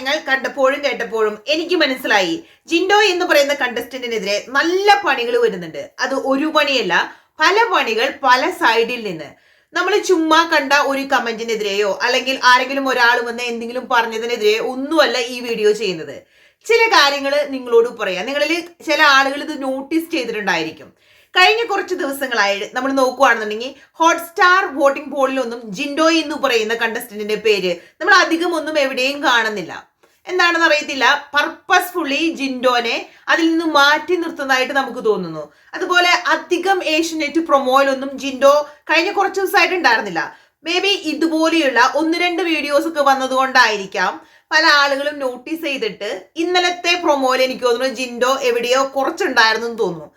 കാര്യങ്ങൾ കണ്ടപ്പോഴും കേട്ടപ്പോഴും എനിക്ക് മനസ്സിലായി ജിൻഡോ എന്ന് പറയുന്ന കണ്ടസ്റ്റന്റിനെതിരെ നല്ല പണികൾ വരുന്നുണ്ട്. അത് ഒരു പണിയല്ല, പല പണികൾ പല സൈഡിൽ നിന്ന്. നമ്മൾ ചുമ്മാ കണ്ട ഒരു കമന്റിനെതിരെയോ അല്ലെങ്കിൽ ആരെങ്കിലും ഒരാൾ വന്ന് എന്തെങ്കിലും പറഞ്ഞതിനെതിരെയോ ഒന്നുമല്ല ഈ വീഡിയോ ചെയ്യുന്നത്. ചില കാര്യങ്ങൾ നിങ്ങളോട് പറയാം. നിങ്ങളിൽ ചില ആളുകൾ ഇത് നോട്ടീസ് ചെയ്തിട്ടുണ്ടായിരിക്കും. കഴിഞ്ഞ കുറച്ച് ദിവസങ്ങളായി നമ്മൾ നോക്കുകയാണെന്നുണ്ടെങ്കിൽ ഹോട്ട്സ്റ്റാർ വോട്ടിംഗ് പോളിലൊന്നും ജിൻഡോ എന്ന് പറയുന്ന കണ്ടസ്റ്റന്റിന്റെ പേര് നമ്മൾ അധികം ഒന്നും എവിടെയും കാണുന്നില്ല. എന്താണെന്ന് അറിയത്തില്ല, പർപ്പസ്ഫുള്ളി ജിൻഡോനെ അതിൽ നിന്ന് മാറ്റി നിർത്തുന്നതായിട്ട് നമുക്ക് തോന്നുന്നു. അതുപോലെ അധികം ഏഷ്യനെറ്റ് പ്രൊമോയിലൊന്നും ജിൻഡോ കഴിഞ്ഞ കുറച്ച് ദിവസമായിട്ട് ഉണ്ടായിരുന്നില്ല. മേ ബി ഇതുപോലെയുള്ള 1-2 വീഡിയോസ് ഒക്കെ വന്നതുകൊണ്ടായിരിക്കാം പല ആളുകളും നോട്ടീസ് ചെയ്തിട്ട് ഇന്നലത്തെ പ്രൊമോയിൽ എനിക്ക് തോന്നുന്നു ജിൻഡോ എവിടെയോ കുറച്ചുണ്ടായിരുന്നു എന്ന് തോന്നുന്നു.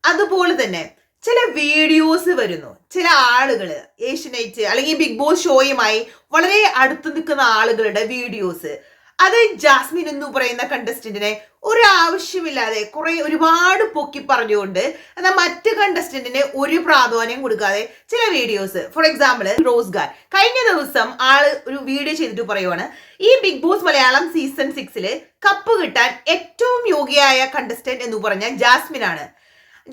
അതുപോലെ തന്നെ ചില വീഡിയോസ് വരുന്നു, ചില ആളുകള് ഏഷ്യനെറ്റ് അല്ലെങ്കിൽ ബിഗ് ബോസ് ഷോയുമായി വളരെ അടുത്ത് നിൽക്കുന്ന ആളുകളുടെ വീഡിയോസ്, അത് ജാസ്മിൻ എന്ന് പറയുന്ന കണ്ടസ്റ്റന്റിനെ ഒരു ആവശ്യമില്ലാതെ ഒരുപാട് പൊക്കി പറഞ്ഞുകൊണ്ട് എന്നാൽ മറ്റ് കണ്ടസ്റ്റന്റിന് ഒരു പ്രാധാന്യം കൊടുക്കാതെ ചില വീഡിയോസ്. ഫോർ എക്സാമ്പിൾ റോസ്ഗാർ കഴിഞ്ഞ ദിവസം ആള് ഒരു വീഡിയോ ചെയ്തിട്ട് പറയുവാണ്, ഈ ബിഗ് ബോസ് മലയാളം സീസൺ 6 കപ്പ് കിട്ടാൻ ഏറ്റവും യോഗ്യയായ കണ്ടസ്റ്റന്റ് എന്ന് പറഞ്ഞാൽ ജാസ്മിൻ ആണ്.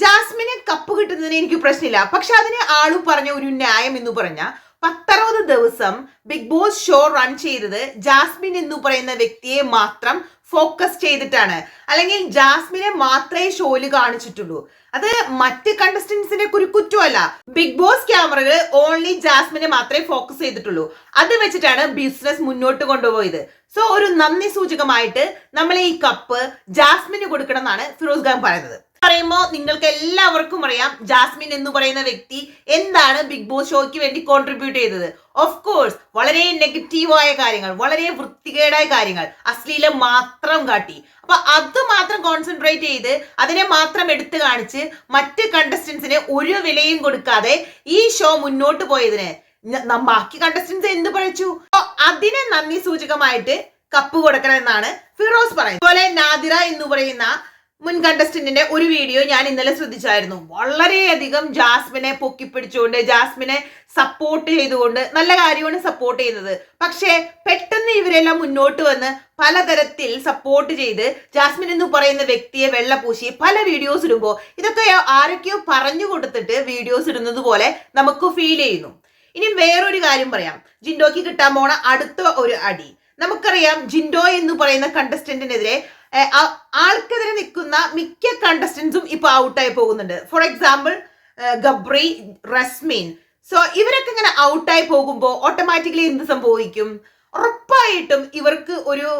ജാസ്മിന് കപ്പ് കിട്ടുന്നതിന് എനിക്ക് പ്രശ്നമില്ല, പക്ഷെ അതിന് ആള് പറഞ്ഞ ഒരു ന്യായം എന്ന് പറഞ്ഞാൽ 10-60 ദിവസം ബിഗ് ബോസ് ഷോ റൺ ചെയ്തത് ജാസ്മിൻ എന്ന് പറയുന്ന വ്യക്തിയെ മാത്രം ഫോക്കസ് ചെയ്തിട്ടാണ്, അല്ലെങ്കിൽ ജാസ്മിനെ മാത്രമേ ഷോയില് കാണിച്ചിട്ടുള്ളൂ. അത് മറ്റ് കണ്ടസ്റ്റൻസിന്റെ കുറ്റമല്ല, ബിഗ് ബോസ് ക്യാമറകൾ ഓൺലി ജാസ്മിനെ മാത്രമേ ഫോക്കസ് ചെയ്തിട്ടുള്ളൂ. അത് വെച്ചിട്ടാണ് ബിസിനസ് മുന്നോട്ട് കൊണ്ടുപോയത്. സോ ഒരു നന്ദി സൂചകമായിട്ട് നമ്മൾ ഈ കപ്പ് ജാസ്മിന് കൊടുക്കണം എന്നാണ് ഫിറോസ് ഖാൻ പറയുന്നത്. പറയുമ്പോൾ നിങ്ങൾക്ക് എല്ലാവർക്കും അറിയാം ജാസ്മിൻ എന്ന് പറയുന്ന വ്യക്തി എന്താണ് ബിഗ് ബോസ് ഷോയ്ക്ക് വേണ്ടി കോൺട്രിബ്യൂട്ട് ചെയ്തത്. ഓഫ് കോഴ്സ് വളരെ നെഗറ്റീവായ കാര്യങ്ങൾ, വളരെ വൃത്തികേടായ കാര്യങ്ങൾ, അശ്ലീലം മാത്രം കാട്ടി. അപ്പൊ അത് മാത്രം കോൺസെൻട്രേറ്റ് ചെയ്ത് അതിനെ മാത്രം എടുത്തു കാണിച്ച് മറ്റ് കണ്ടസ്റ്റൻസിന് ഒരു വിലയും കൊടുക്കാതെ ഈ ഷോ മുന്നോട്ട് പോയതിന് ബാക്കി കണ്ടസ്റ്റൻസ് എന്ത് പഴിച്ചു? അതിനെ നന്ദി സൂചകമായിട്ട് കപ്പ് കൊടുക്കണമെന്നാണ് ഫിറോസ് പറയുന്നത്. അതുപോലെ നാദിറ എന്ന് പറയുന്ന മുൻ കണ്ടസ്റ്റന്റിന്റെ ഒരു വീഡിയോ ഞാൻ ഇന്നലെ ശ്രദ്ധിച്ചായിരുന്നു. വളരെയധികം ജാസ്മിനെ പൊക്കിപ്പിടിച്ചുകൊണ്ട് ജാസ്മിനെ സപ്പോർട്ട് ചെയ്തുകൊണ്ട്, നല്ല കാര്യമാണ് സപ്പോർട്ട് ചെയ്യുന്നത്, പക്ഷേ പെട്ടെന്ന് ഇവരെല്ലാം മുന്നോട്ട് വന്ന് പലതരത്തിൽ സപ്പോർട്ട് ചെയ്ത് ജാസ്മിൻ എന്ന് പറയുന്ന വ്യക്തിയെ വെള്ളപൂശി പല വീഡിയോസ് ഇടുമ്പോൾ ഇതൊക്കെ ആരൊക്കെയോ പറഞ്ഞു കൊടുത്തിട്ട് വീഡിയോസ് ഇടുന്നത് പോലെ നമുക്ക് ഫീൽ ചെയ്യുന്നു. ഇനി വേറൊരു കാര്യം പറയാം, ജിൻഡോക്ക് കിട്ടാൻ പോണ അടുത്ത ഒരു അടി. നമുക്കറിയാം ജിൻഡോ എന്ന് പറയുന്ന കണ്ടസ്റ്റന്റിനെതിരെ ആൾക്കെതിരെ നിൽക്കുന്ന മിക്ക കണ്ടസ്റ്റൻസും ഇപ്പൊ ഔട്ടായി പോകുന്നുണ്ട്. For example Gabri, Resmin. So ഇവരൊക്കെ ഇങ്ങനെ ഔട്ടായി പോകുമ്പോൾ ഓട്ടോമാറ്റിക്കലി എന്ത് സംഭവിക്കും? ഉറപ്പായിട്ടും ഇവർക്ക് ഒരു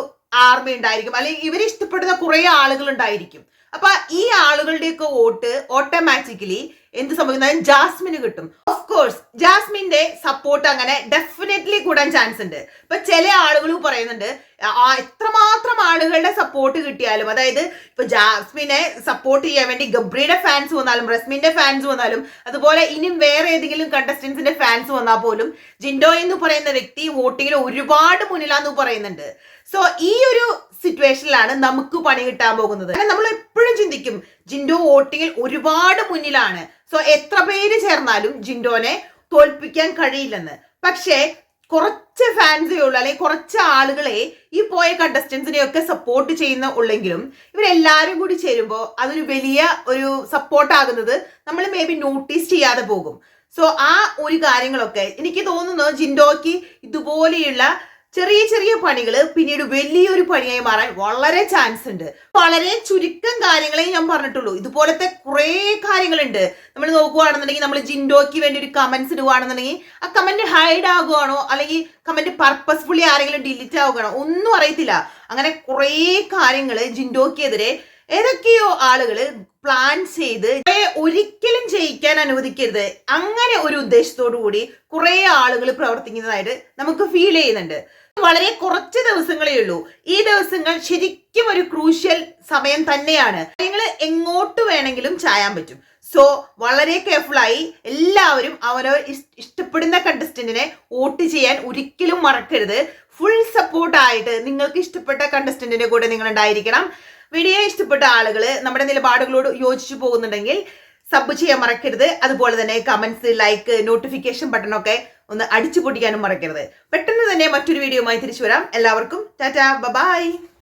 ആർമി ഉണ്ടായിരിക്കും, അല്ലെങ്കിൽ ഇവരെ ഇഷ്ടപ്പെടുന്ന കുറെ ആളുകൾ ഉണ്ടായിരിക്കും. അപ്പൊ ഈ ആളുകളുടെയൊക്കെ വോട്ട് ഓട്ടോമാറ്റിക്കലി എന്ത് സംഭവിക്കുന്നത്? ജാസ്മിന് കിട്ടും. ഓഫ് കോഴ്സ് ജാസ്മിന്റെ സപ്പോർട്ട് അങ്ങനെ ഡെഫിനറ്റ്ലി കൂടാൻ ചാൻസ് ഉണ്ട്. ഇപ്പൊ ചില ആളുകൾ പറയുന്നുണ്ട് എത്രമാത്രം ആളുകളുടെ സപ്പോർട്ട് കിട്ടിയാലും, അതായത് ഇപ്പൊ ജാസ്മിനെ സപ്പോർട്ട് ചെയ്യാൻ വേണ്ടി ഗബ്രിയുടെ ഫാൻസ് വന്നാലും റസ്മിന്റെ ഫാൻസ് വന്നാലും അതുപോലെ ഇനിയും വേറെ ഏതെങ്കിലും കണ്ടസ്റ്റൻസിന്റെ ഫാൻസ് വന്നാൽ പോലും ജിൻഡോ എന്ന് പറയുന്ന വ്യക്തി വോട്ടിങ്ങിൽ ഒരുപാട് മുന്നിലാന്ന് പറയുന്നുണ്ട്. സോ ഈ ഒരു സിറ്റുവേഷനിലാണ് നമുക്ക് പണി കിട്ടാൻ പോകുന്നത്. നമ്മൾ എപ്പോഴും ചിന്തിക്കും ജിൻഡോ വോട്ടിങ്ങിൽ ഒരുപാട് മുന്നിലാണ്, സോ എത്ര പേര് ചേർന്നാലും ജിൻഡോനെ തോൽപ്പിക്കാൻ കഴിയില്ലെന്ന്. പക്ഷേ കുറച്ച് ഫാൻസേ ഉള്ളൂ, അല്ലെങ്കിൽ കുറച്ച് ആളുകളെ ഈ പോയ കണ്ടസ്റ്റൻസിനെ ഒക്കെ സപ്പോർട്ട് ചെയ്യുന്ന ഉള്ളെങ്കിലും ഇവരെല്ലാരും കൂടി ചേരുമ്പോൾ അതൊരു വലിയ ഒരു സപ്പോർട്ട് ആകുന്നത് നമ്മൾ മേ ബി നോട്ടീസ് ചെയ്യാതെ പോകും. സോ ആ ഒരു കാര്യങ്ങളൊക്കെ എനിക്ക് തോന്നുന്നു ജിൻഡോക്ക് ഇതുപോലെയുള്ള ചെറിയ ചെറിയ പണികൾ പിന്നീട് വലിയൊരു പണിയായി മാറാൻ വളരെ ചാൻസ് ഉണ്ട്. വളരെ ചുരുക്കം കാര്യങ്ങളെ ഞാൻ പറഞ്ഞിട്ടുള്ളൂ, ഇതുപോലത്തെ കുറെ കാര്യങ്ങളുണ്ട്. നമ്മൾ നോക്കുകയാണെന്നുണ്ടെങ്കിൽ നമ്മൾ ജിൻഡോക്ക് വേണ്ടി ഒരു കമന്റ്സ് ഇടുകയാണെന്നുണ്ടെങ്കിൽ ആ കമന്റ് ഹൈഡ് ആകുവാണോ അല്ലെങ്കിൽ കമന്റ് പർപ്പസ്ഫുള്ളി ആരെങ്കിലും ഡിലീറ്റ് ആവുകയാണോ ഒന്നും അറിയത്തില്ല. അങ്ങനെ കുറെ കാര്യങ്ങൾ ജിൻഡോക്കെതിരെ ഏതൊക്കെയോ ആളുകൾ പ്ലാൻ ചെയ്ത് ഒരിക്കലും ജയിക്കാൻ അനുവദിക്കരുത്, അങ്ങനെ ഒരു ഉദ്ദേശത്തോടു കൂടി കുറെ ആളുകൾ പ്രവർത്തിക്കുന്നതായിട്ട് നമുക്ക് ഫീൽ ചെയ്യുന്നുണ്ട്. വളരെ കുറച്ച് ദിവസങ്ങളേ ഉള്ളൂ. ഈ ദിവസങ്ങൾ ശരിക്കും ഒരു ക്രൂഷ്യൽ സമയം തന്നെയാണ്. നിങ്ങൾ എങ്ങോട്ട് വേണമെങ്കിലും ചായാൻ പറ്റും. സോ വളരെ കെയർഫുള്ളായി എല്ലാവരും അവരവർ ഇഷ്ടപ്പെടുന്ന കണ്ടസ്റ്റന്റിനെ വോട്ട് ചെയ്യാൻ ഒരിക്കലും മറക്കരുത്. ഫുൾ സപ്പോർട്ടായിട്ട് നിങ്ങൾക്ക് ഇഷ്ടപ്പെട്ട കണ്ടസ്റ്റന്റിന്റെ കൂടെ നിങ്ങൾ ഉണ്ടായിരിക്കണം. വീഡിയോ ഇഷ്ടപ്പെട്ട ആളുകൾ നമ്മുടെ നിലപാടുകളോട് യോജിച്ചു പോകുന്നുണ്ടെങ്കിൽ സബ് ചെയ്യാൻ മറക്കരുത്. അതുപോലെ തന്നെ കമന്റ്സ്, ലൈക്ക്, നോട്ടിഫിക്കേഷൻ ബട്ടണൊക്കെ ഒന്ന് അടിച്ചു പൊട്ടിക്കാനും മറക്കരുത്. പെട്ടെന്ന് തന്നെ മറ്റൊരു വീഡിയോയുമായി തിരിച്ചു വരാം. എല്ലാവർക്കും ടാറ്റാ, ബൈ.